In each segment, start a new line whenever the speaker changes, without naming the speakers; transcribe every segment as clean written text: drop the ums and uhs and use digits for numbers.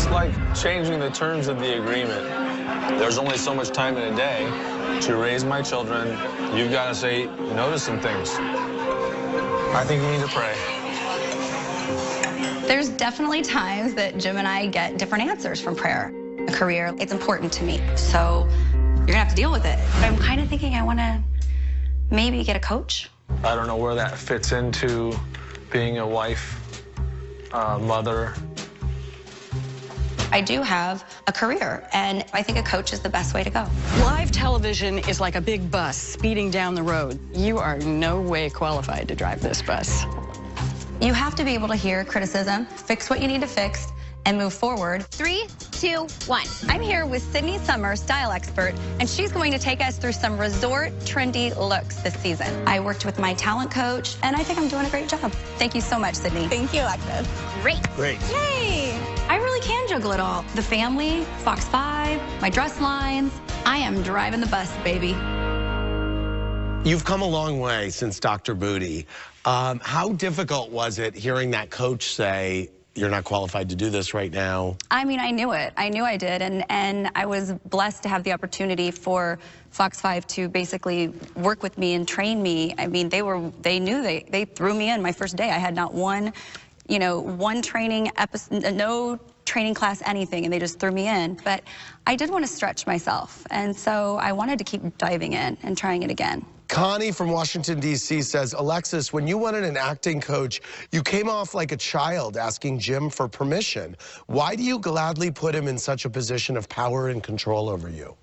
just like changing the terms of the agreement. There's only so much time in a day to raise my children. You've got to say no to some things. I think you need to pray.
There's definitely times that Jim and I get different answers from prayer. A career, it's important to me, so you're gonna have to deal with it. But I'm kind of thinking I want to maybe get a coach.
I don't know where that fits into being a wife, mother.
I do have a career, and I think a coach is the best way to go.
Live television is like a big bus speeding down the road. You are no way qualified to drive this bus.
You have to be able to hear criticism, fix what you need to fix, and move forward.
3, 2, 1.
I'm here with Sydney Summer, style expert, and she's going to take us through some resort trendy looks this season. I worked with my talent coach, and I think I'm doing a great job. Thank you so much, Sydney.
Thank you, Alexis. Great.
Great.
Yay! I really can juggle it all. The family, Fox 5, my dress lines. I am driving the bus, baby.
You've come a long way since Dr. Booty. How difficult was it hearing that coach say, you're not qualified to do this right now?
I mean, I knew it. I knew I did, and I was blessed to have the opportunity for Fox 5 to basically work with me and train me. I mean, they threw me in my first day. I had not one, one training episode, no training class, anything, and they just threw me in. But I did want to stretch myself, and so I wanted to keep diving in and trying it again.
Connie from Washington, D.C. says, Alexis, when you wanted an acting coach, you came off like a child asking Jim for permission. Why do you gladly put him in such a position of power and control over you?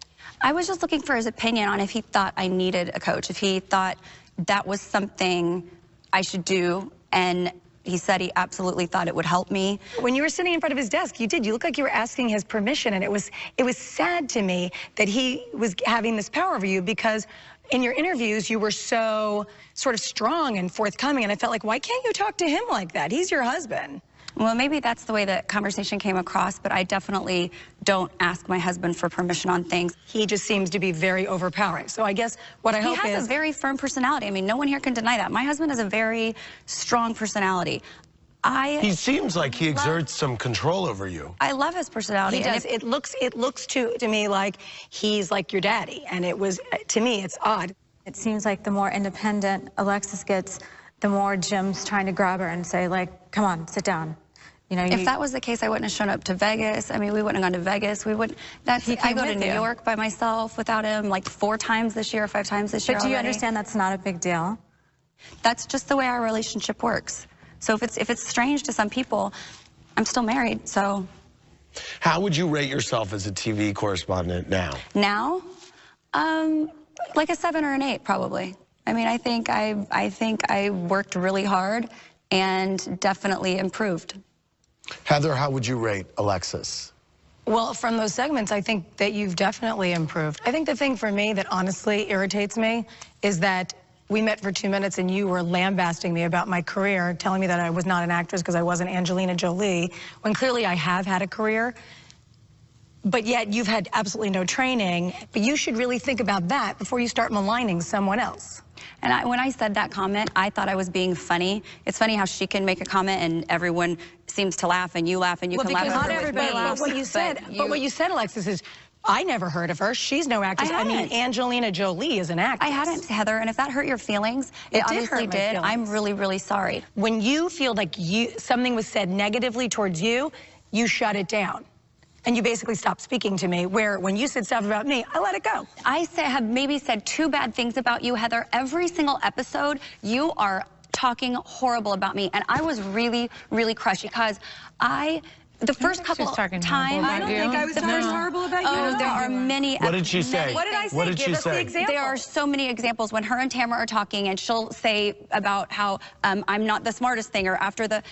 I was just looking for his opinion on if he thought I needed a coach, if he thought that was something I should do, and he said he absolutely thought it would help me.
When you were sitting in front of his desk, you look like you were asking his permission, and it was sad to me that he was having this power over you, because in your interviews, you were so sort of strong and forthcoming, and I felt like, why can't you talk to him like that? He's your husband.
Well, maybe that's the way that conversation came across, but I definitely don't ask my husband for permission on things.
He just seems to be very overpowering. So I guess what I hope is...
He has a very firm personality. I mean, no one here can deny that. My husband has a very strong personality.
He seems like he exerts some control over you.
I love his personality.
He does. It looks to me like he's like your daddy, and to me, it's odd.
It seems like the more independent Alexis gets, the more Jim's trying to grab her and say, like, come on, sit down.
If that was the case, I wouldn't have shown up to Vegas. I mean, we wouldn't have gone to Vegas. I go to New York by myself without him like 4 times this year, 5 times this year.
But do you understand that's not a big deal?
That's just the way our relationship works. So if it's strange to some people, I'm still married, so.
How would you rate yourself as a TV correspondent now?
Now? Like a 7 or an 8, probably. I mean, I think I worked really hard and definitely improved.
Heather, how would you rate Alexis?
Well, from those segments, I think that you've definitely improved. I think the thing for me that honestly irritates me is that we met for 2 minutes and you were lambasting me about my career, telling me that I was not an actress because I wasn't Angelina Jolie, when clearly I have had a career. But yet you've had absolutely no training. But you should really think about that before you start maligning someone else.
And when I said that comment, I thought I was being funny. It's funny how she can make a comment and everyone seems to laugh and you laugh and you can laugh.
Not everybody laughs. But what you said, Alexis, is I never heard of her. She's no actress. I mean, Angelina Jolie is an actress.
I hadn't, Heather, and if that hurt your feelings, it obviously did. I'm really, really sorry.
When you feel like something was said negatively towards you, you shut it down. And you basically stopped speaking to me, where when you said stuff about me, I let it go.
I have maybe said 2 bad things about you, Heather. Every single episode, you are talking horrible about me. And I was really, really crushed because the first couple of times...
I don't think I was horrible about you.
Oh, there are many...
What did she say?
What did I say?
What did
Give
she
us
say?
the example.
There are so many examples when her and Tamra are talking, and she'll say about how I'm not the smartest thing, or after the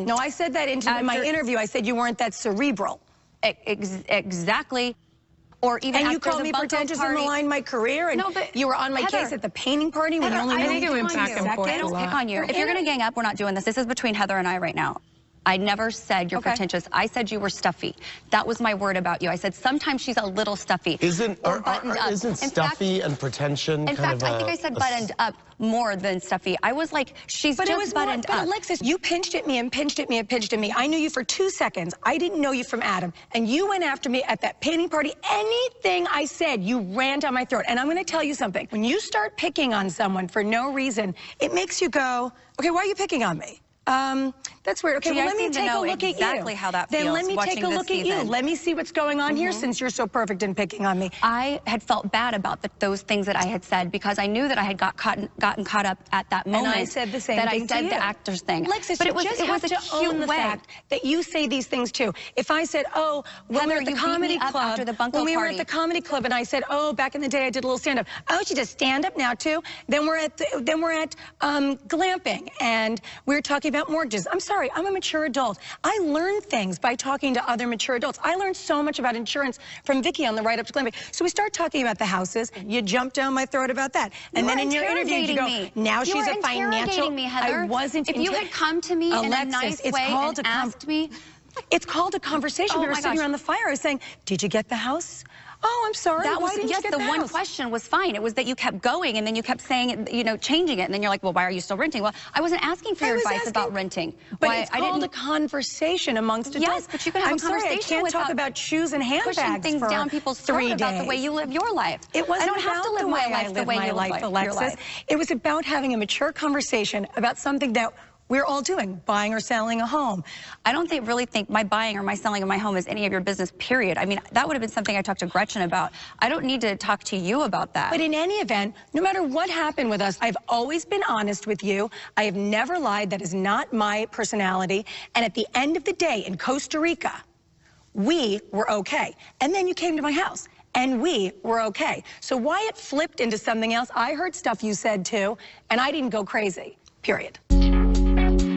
No, I said that in my interview. I said you weren't that cerebral.
Exactly. Or even
and you called me pretentious and maligned my career, and you were on my case at the painting party when you only knew
I think it went back and forth
I don't pick on you. If you're going to gang up, we're not doing this. This is between Heather and I right now. I never said you're pretentious. I said you were stuffy. That was my word about you. I said sometimes she's a little stuffy.
Isn't
In
stuffy and pretension
in
kind
fact, I think I said buttoned up more than stuffy. I was like, she's just buttoned up.
But Alexis, you pinched at me and pinched at me and pinched at me. I knew you for 2 seconds. I didn't know you from Adam. And you went after me at that painting party. Anything I said, you ran down my throat. And I'm going to tell you something. When you start picking on someone for no reason, it makes you go, okay, why are you picking on me? That's weird. Okay, well, let me take a look at you.
Exactly how that feels.
Then let me take a look at you. Let me see what's going on here since you're so perfect in picking on me.
I had felt bad about those things that I had said because I knew that I had gotten caught up at that moment.
And I said the same
that
thing
I said
to you.
the actor's thing.
Alexis,
but
you just have to own the fact that you say these things too. If I said, oh, when we were at the comedy club,
after the bunko
when we were
party.
at the comedy club, and I said, oh, back in the day I did a little stand-up. Oh, she does stand-up now too. Then we're at glamping, and we were talking about mortgages. I'm sorry, I'm a mature adult. I learned things by talking to other mature adults. I learned so much about insurance from Vicky on the ride up to glamping. So we start talking about the houses. You jump down my throat about that. And then in your interview, you go, now she's a financial.
Me, Heather.
I wasn't.
If you had come to me in a nice way and asked me.
It's called a conversation. We were sitting around the fire. I was saying, did you get the house? Oh, I'm sorry.
That
why
was,
didn't you get
the
the
one
house?
question was fine. It was that you kept going and then you kept saying it, you know, changing it. And then you're like, well, why are you still renting? Well, I wasn't asking for your advice about renting.
But it's called a conversation amongst adults.
Yes, but you can have a conversation.
I can't talk about shoes and handbags
pushing things
for
down people's throat about the way you live your life.
It wasn't
I don't have to live my life the way you live your life.
It was about having a mature conversation about something that we're all doing, buying or selling a home.
I don't really think my buying or my selling of my home is any of your business, period. I mean, that would have been something I talked to Gretchen about. I don't need to talk to you about that.
But in any event, no matter what happened with us, I've always been honest with you. I have never lied. That is not my personality. And at the end of the day, in Costa Rica, we were okay. And then you came to my house. And we were okay. So why it flipped into something else, I heard stuff you said too, and I didn't go crazy, period.